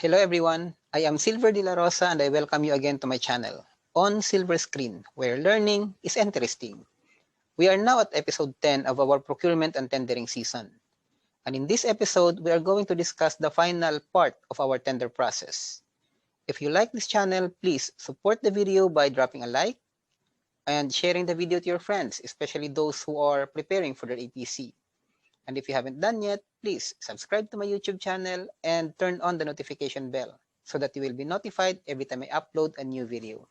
Hello everyone, I am Silver De La Rosa and I welcome you again to my channel, On Silver Screen, where learning is interesting. We are now at episode 10 of our Procurement and Tendering season. And in this episode, we are going to discuss the final part of our tender process. If you like this channel, please support the video by dropping a like and sharing the video to your friends, especially those who are preparing for their APC. And if you haven't done yet, please subscribe to my YouTube channel and turn on the notification bell so that you will be notified every time I upload a new video.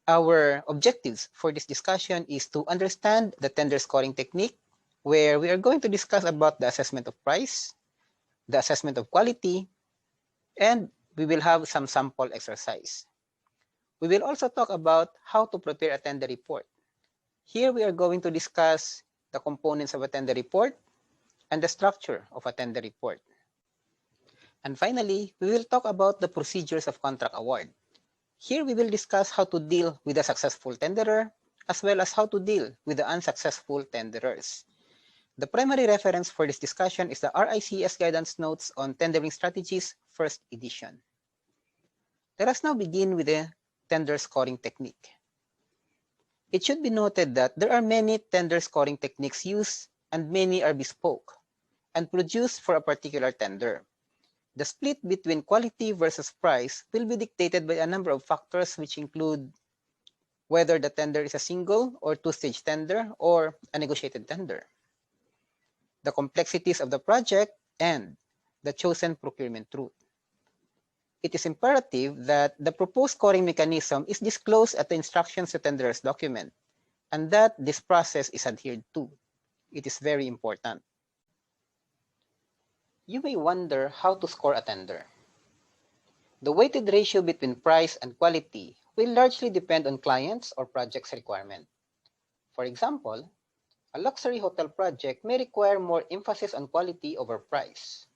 Our objectives for this discussion is to understand the tender scoring technique, where we are going to discuss about the assessment of price, the assessment of quality, and we will have some sample exercise. We will also talk about how to prepare a tender report. Here we are going to discuss the components of a tender report and the structure of a tender report. And finally, we will talk about the procedures of contract award. Here we will discuss how to deal with a successful tenderer, as well as how to deal with the unsuccessful tenderers. The primary reference for this discussion is the RICS Guidance Notes on Tendering Strategies, first edition. Let us now begin with the tender scoring technique. It should be noted that there are many tender scoring techniques used, and many are bespoke and produced for a particular tender. The split between quality versus price will be dictated by a number of factors, which include whether the tender is a single or two-stage tender or a negotiated tender, the complexities of the project, and the chosen procurement route. It is imperative that the proposed scoring mechanism is disclosed at the instructions to tenderers document, and that this process is adhered to. It is very important. You may wonder how to score a tender. The weighted ratio between price and quality will largely depend on clients' or project's requirement. For example, a luxury hotel project may require more emphasis on quality over price.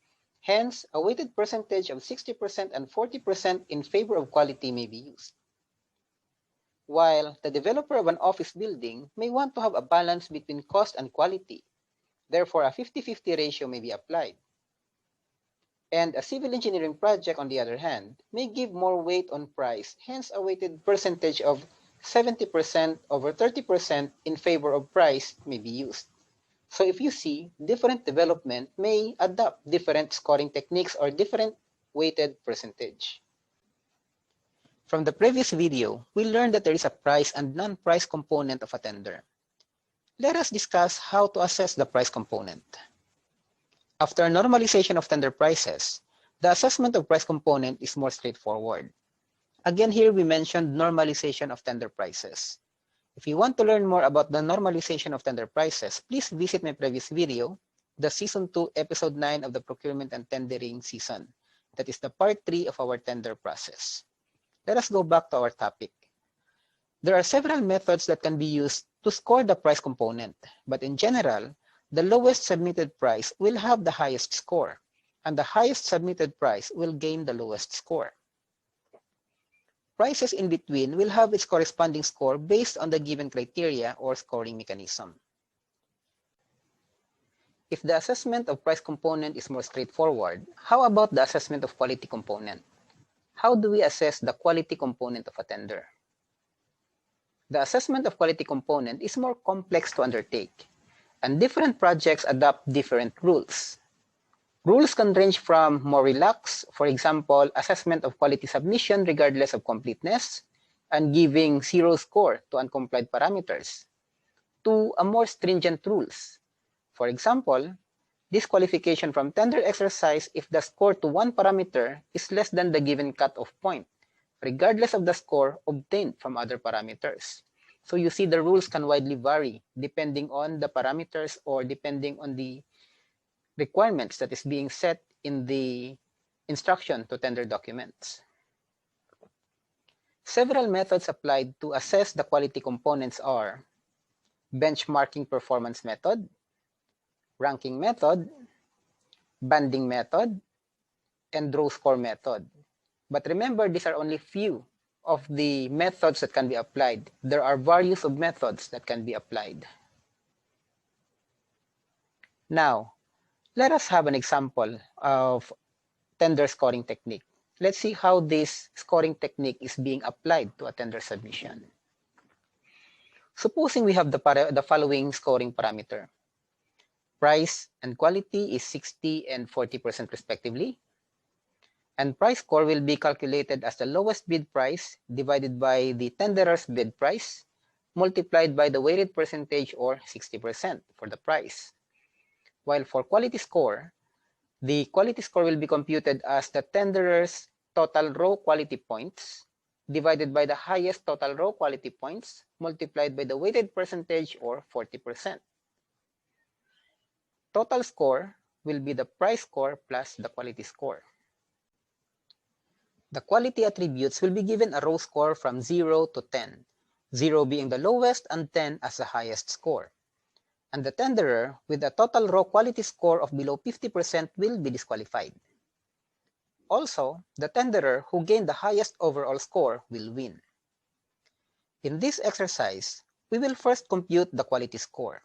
Hence, a weighted percentage of 60% and 40% in favor of quality may be used. While the developer of an office building may want to have a balance between cost and quality, therefore a 50-50 ratio may be applied. And a civil engineering project, on the other hand, may give more weight on price, hence a weighted percentage of 70% over 30% in favor of price may be used. So if you see, different development may adopt different scoring techniques or different weighted percentage. From the previous video, we learned that there is a price and non-price component of a tender. Let us discuss how to assess the price component. After normalization of tender prices, the assessment of price component is more straightforward. Again, here we mentioned normalization of tender prices. If you want to learn more about the normalization of tender prices, please visit my previous video, the Season 2, Episode 9 of the Procurement and Tendering season. That is the Part 3 of our tender process. Let us go back to our topic. There are several methods that can be used to score the price component, but in general, the lowest submitted price will have the highest score, and the highest submitted price will gain the lowest score. Prices in between will have its corresponding score based on the given criteria or scoring mechanism. If the assessment of price component is more straightforward, how about the assessment of quality component? How do we assess the quality component of a tender? The assessment of quality component is more complex to undertake, and different projects adopt different rules. Rules can range from more relaxed, for example, assessment of quality submission regardless of completeness, and giving 0 score to uncomplied parameters, to a more stringent rules. For example, disqualification from tender exercise if the score to one parameter is less than the given cutoff point, regardless of the score obtained from other parameters. So you see the rules can widely vary depending on the parameters or depending on the requirements that is being set in the instruction to tender documents. Several methods applied to assess the quality components are benchmarking performance method, ranking method, banding method, and row score method. But remember, these are only few of the methods that can be applied. There are various of methods that can be applied. Now, let us have an example of tender scoring technique. Let's see how this scoring technique is being applied to a tender submission. Supposing we have the following scoring parameter. Price and quality is 60 and 40% respectively. And price score will be calculated as the lowest bid price divided by the tenderer's bid price multiplied by the weighted percentage or 60% for the price. While for quality score, the quality score will be computed as the tenderer's total raw quality points divided by the highest total raw quality points multiplied by the weighted percentage or 40%. Total score will be the price score plus the quality score. The quality attributes will be given a raw score from 0 to 10, 0 being the lowest and 10 as the highest score. And the tenderer with a total raw quality score of below 50% will be disqualified. Also, the tenderer who gained the highest overall score will win. In this exercise, we will first compute the quality score.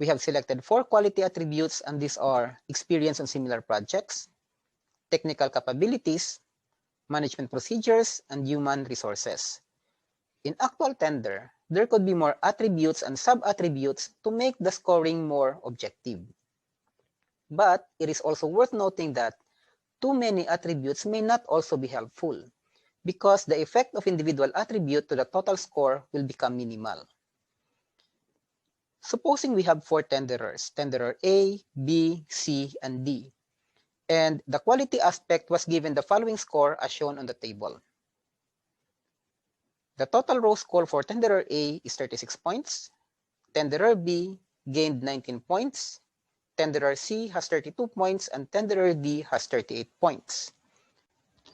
We have selected 4 quality attributes, and these are experience on similar projects, technical capabilities, management procedures, and human resources. In actual tender, there could be more attributes and sub-attributes to make the scoring more objective. But it is also worth noting that too many attributes may not also be helpful, because the effect of individual attribute to the total score will become minimal. Supposing we have 4 tenderers, tenderer A, B, C, and D, and the quality aspect was given the following score as shown on the table. The total raw score for tenderer A is 36 points, tenderer B gained 19 points, tenderer C has 32 points, and tenderer D has 38 points.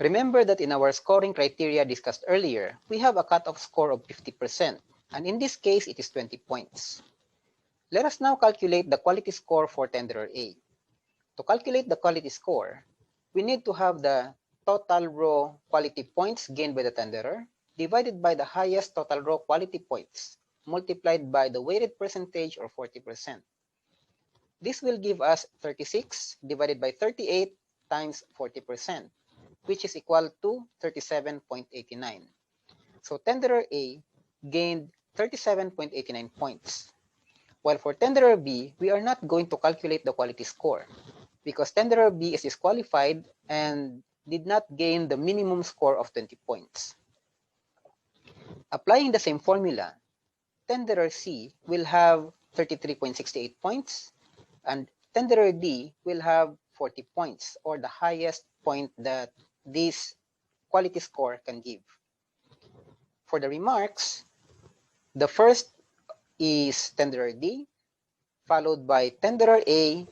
Remember that in our scoring criteria discussed earlier, we have a cutoff score of 50%, and in this case, it is 20 points. Let us now calculate the quality score for tenderer A. To calculate the quality score, we need to have the total raw quality points gained by the tenderer divided by the highest total raw quality points multiplied by the weighted percentage or 40%. This will give us 36 divided by 38 times 40%, which is equal to 37.89. So tenderer A gained 37.89 points. While for tenderer B, we are not going to calculate the quality score because tenderer B is disqualified and did not gain the minimum score of 20 points. Applying the same formula, tenderer C will have 33.68 points and tenderer D will have 40 points, or the highest point that this quality score can give. For the remarks, the first is tenderer D, followed by tenderer A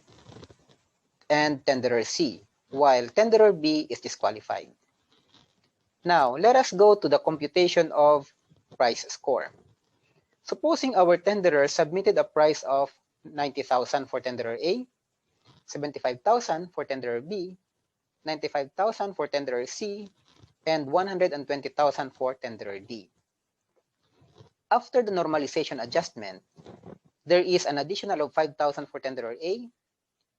and tenderer C, while tenderer B is disqualified. Now, let us go to the computation of price score. Supposing our tenderer submitted a price of 90,000 for tenderer A, 75,000 for tenderer B, 95,000 for tenderer C, and 120,000 for tenderer D. After the normalization adjustment, there is an additional of 5,000 for tenderer A,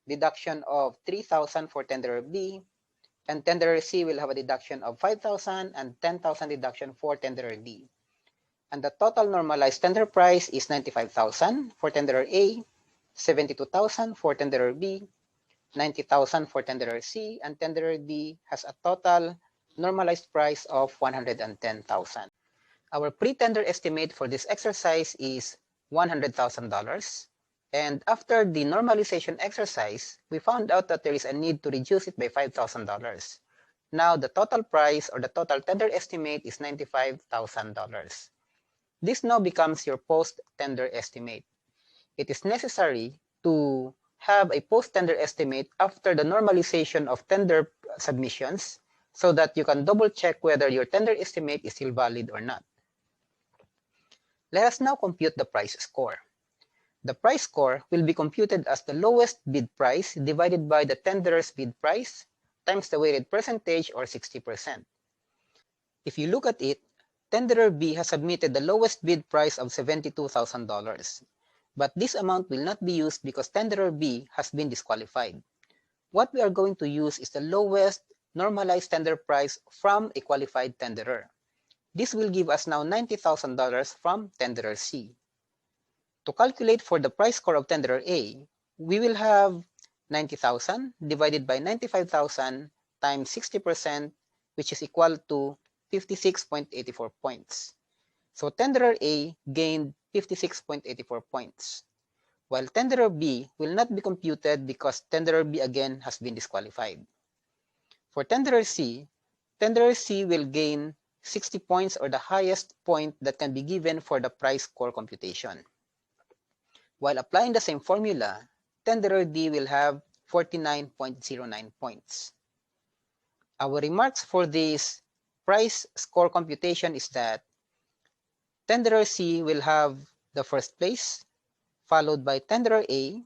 deduction of 3,000 for tenderer B, and tenderer C will have a deduction of 5,000 and 10,000 deduction for tenderer D. And the total normalized tender price is 95,000 for tenderer A, 72,000 for tenderer B, 90,000 for tenderer C, and tenderer D has a total normalized price of 110,000. Our pre-tender estimate for this exercise is $100,000. And after the normalization exercise, we found out that there is a need to reduce it by $5,000. Now, the total price or the total tender estimate is $95,000. This now becomes your post-tender estimate. It is necessary to have a post-tender estimate after the normalization of tender submissions so that you can double-check whether your tender estimate is still valid or not. Let us now compute the price score. The price score will be computed as the lowest bid price divided by the tenderer's bid price times the weighted percentage or 60%. If you look at it, tenderer B has submitted the lowest bid price of $72,000. But this amount will not be used because tenderer B has been disqualified. what we are going to use is the lowest normalized tender price from a qualified tenderer. This will give us now $90,000 from tenderer C. To calculate for the price score of tenderer A, we will have 90,000 divided by 95,000 times 60%, which is equal to 56.84 points. So tenderer A gained 56.84 points, while tenderer B will not be computed because tenderer B again has been disqualified. For tenderer C will gain 60 points, or the highest point that can be given for the price score computation. While applying the same formula, tenderer D will have 49.09 points. Our remarks for this price score computation is that tenderer C will have the first place, followed by tenderer A.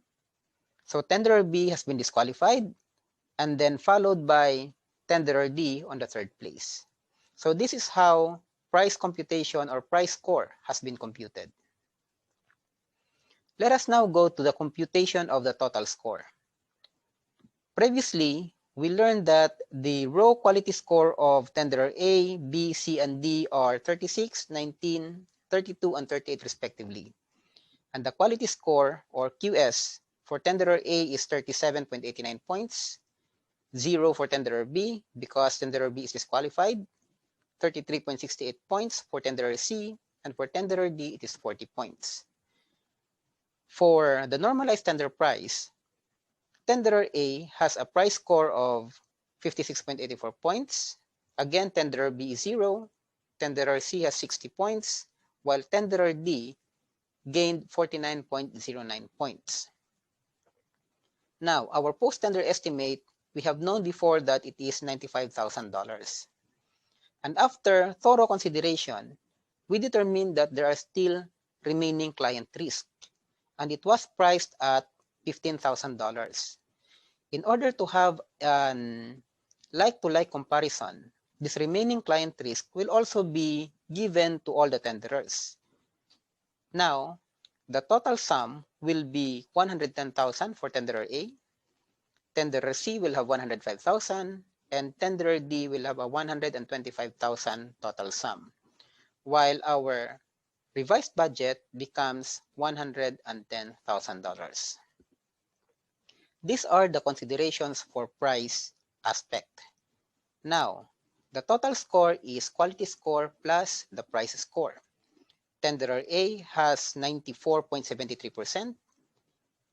So tenderer B has been disqualified, and then followed by tenderer D on the third place. So this is how price computation or price score has been computed. Let us now go to the computation of the total score. Previously, we learned that the raw quality score of tenderer A, B, C, and D are 36, 19, 32, and 38 respectively. And the quality score, or QS, for tenderer A is 37.89 points, 0 for tenderer B because tenderer B is disqualified, 33.68 points for tenderer C, and for tenderer D it is 40 points. For the normalized tender price, tenderer A has a price score of 56.84 points. Again, tenderer B is 0, tenderer C has 60 points, while tenderer D gained 49.09 points. Now, our post-tender estimate, we have known before that it is $95,000. And after thorough consideration, we determined that there are still remaining client risk, and it was priced at $15,000. In order to have an like-to-like comparison, this remaining client risk will also be given to all the tenderers. Now, the total sum will be 110,000 for tenderer A, tenderer C will have 105,000, and tenderer D will have a 125,000 total sum, while our revised budget becomes $110,000. These are the considerations for price aspect. Now, the total score is quality score plus the price score. Tenderer A has 94.73%,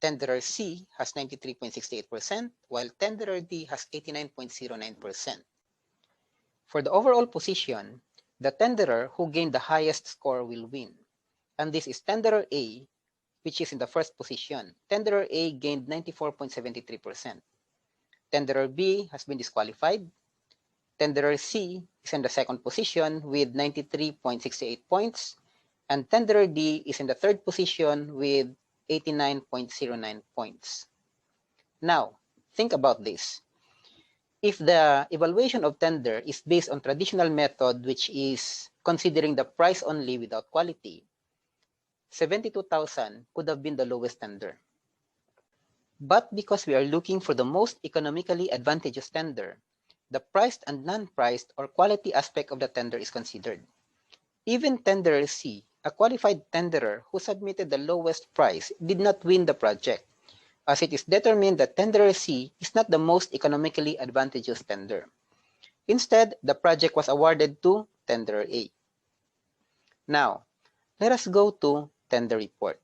tenderer C has 93.68%, while tenderer D has 89.09%. For the overall position, the tenderer who gained the highest score will win. And this is tenderer A, which is in the first position. Tenderer A gained 94.73%. Tenderer B has been disqualified. Tenderer C is in the second position with 93.68 points. And tenderer D is in the third position with 89.09 points. Now, think about this. If the evaluation of tender is based on traditional method, which is considering the price only without quality, 72,000 could have been the lowest tender. But because we are looking for the most economically advantageous tender, the priced and non-priced or quality aspect of the tender is considered. Even tenderer C, a qualified tenderer who submitted the lowest price, did not win the project, as it is determined that tenderer C is not the most economically advantageous tender. Instead, the project was awarded to tenderer A. Now, let us go to tender report.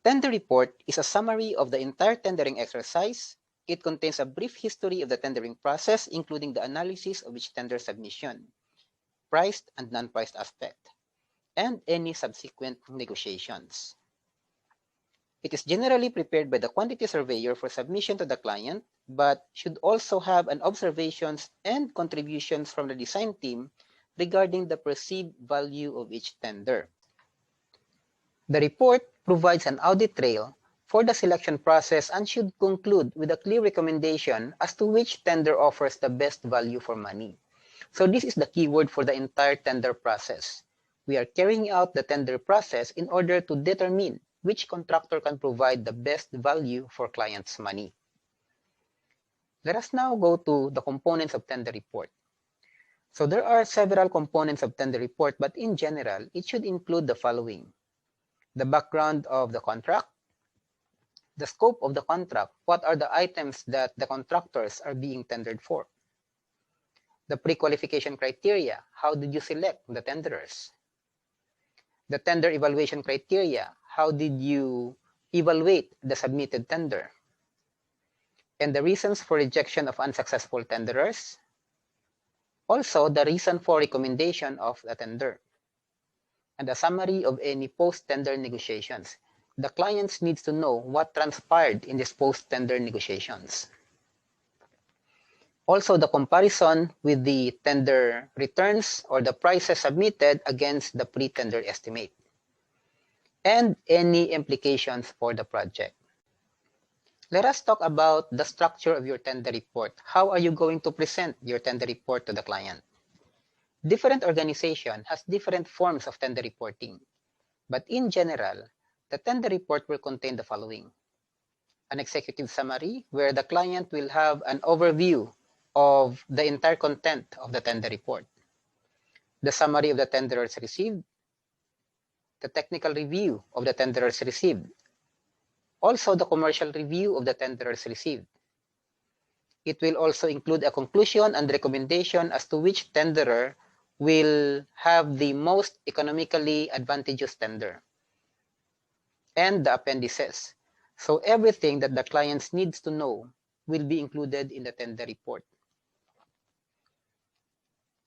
Tender report is a summary of the entire tendering exercise. It contains a brief history of the tendering process, including the analysis of each tender submission, priced and non-priced aspect, and any subsequent negotiations. It is generally prepared by the quantity surveyor for submission to the client, but should also have an observations and contributions from the design team regarding the perceived value of each tender. The report provides an audit trail for the selection process and should conclude with a clear recommendation as to which tender offers the best value for money. So this is the keyword for the entire tender process. We are carrying out the tender process in order to determine which contractor can provide the best value for clients' money. Let us now go to the components of tender report. So there are several components of tender report, but in general, it should include the following: the background of the contract, the scope of the contract, what are the items that the contractors are being tendered for, the pre-qualification criteria, how did you select the tenderers, the tender evaluation criteria, how did you evaluate the submitted tender, and the reasons for rejection of unsuccessful tenderers, also the reason for recommendation of the tender, and a summary of any post-tender negotiations. The clients needs to know what transpired in these post-tender negotiations. Also, the comparison with the tender returns or the prices submitted against the pre-tender estimate, and any implications for the project. Let us talk about the structure of your tender report. How are you going to present your tender report to the client? Different organization has different forms of tender reporting, but in general, the tender report will contain the following: an executive summary where the client will have an overview of the entire content of the tender report, the summary of the tenderers received, the technical review of the tenderers received, also the commercial review of the tenderers received. It will also include a conclusion and recommendation as to which tenderer will have the most economically advantageous tender, and the appendices. So everything that the clients needs to know will be included in the tender report.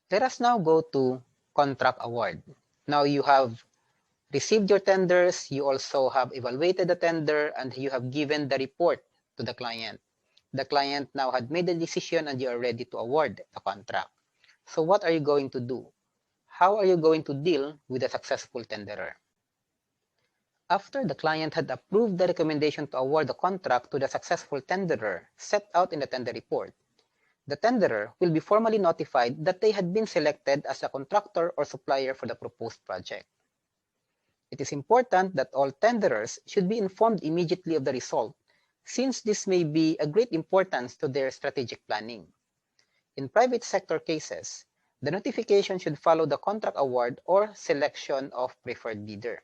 Let us now go to contract award. Now you have received your tenders, you also have evaluated the tender, and you have given the report to the client. The client now had made a decision and you are ready to award the contract. So what are you going to do? How are you going to deal with a successful tenderer? After the client had approved the recommendation to award the contract to the successful tenderer set out in the tender report, the tenderer will be formally notified that they had been selected as a contractor or supplier for the proposed project. It is important that all tenderers should be informed immediately of the result, since this may be a great importance to their strategic planning. In private sector cases, the notification should follow the contract award or selection of preferred bidder.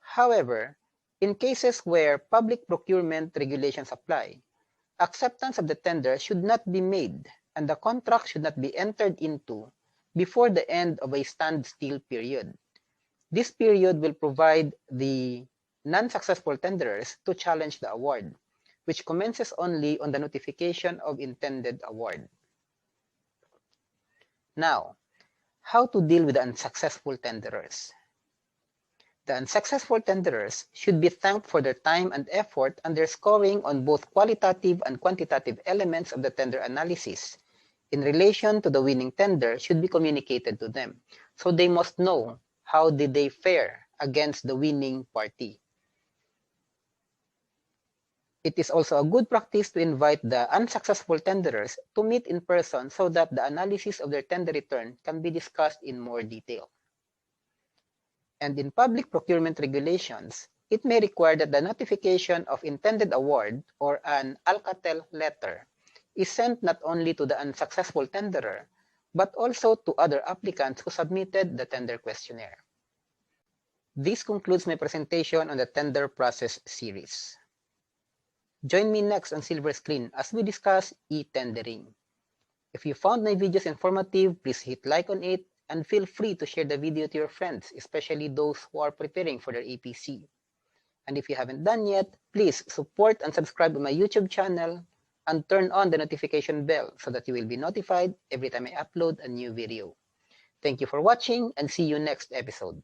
However, in cases where public procurement regulations apply, acceptance of the tender should not be made and the contract should not be entered into before the end of a standstill period. This period will provide the non-successful tenderers to challenge the award, which commences only on the notification of intended award. Now, how to deal with the unsuccessful tenderers? The unsuccessful tenderers should be thanked for their time and effort and their scoring on both qualitative and quantitative elements of the tender analysis in relation to the winning tender should be communicated to them. So they must know how did they fare against the winning party. It is also a good practice to invite the unsuccessful tenderers to meet in person so that the analysis of their tender return can be discussed in more detail. And in public procurement regulations, it may require that the notification of intended award or an Alcatel letter is sent not only to the unsuccessful tenderer, but also to other applicants who submitted the tender questionnaire. This concludes my presentation on the tender process series. Join me next on Silver Screen as we discuss e-tendering. If you found my videos informative, please hit like on it and feel free to share the video to your friends, especially those who are preparing for their APC. And if you haven't done yet, please support and subscribe to my YouTube channel and turn on the notification bell so that you will be notified every time I upload a new video. Thank you for watching and see you next episode.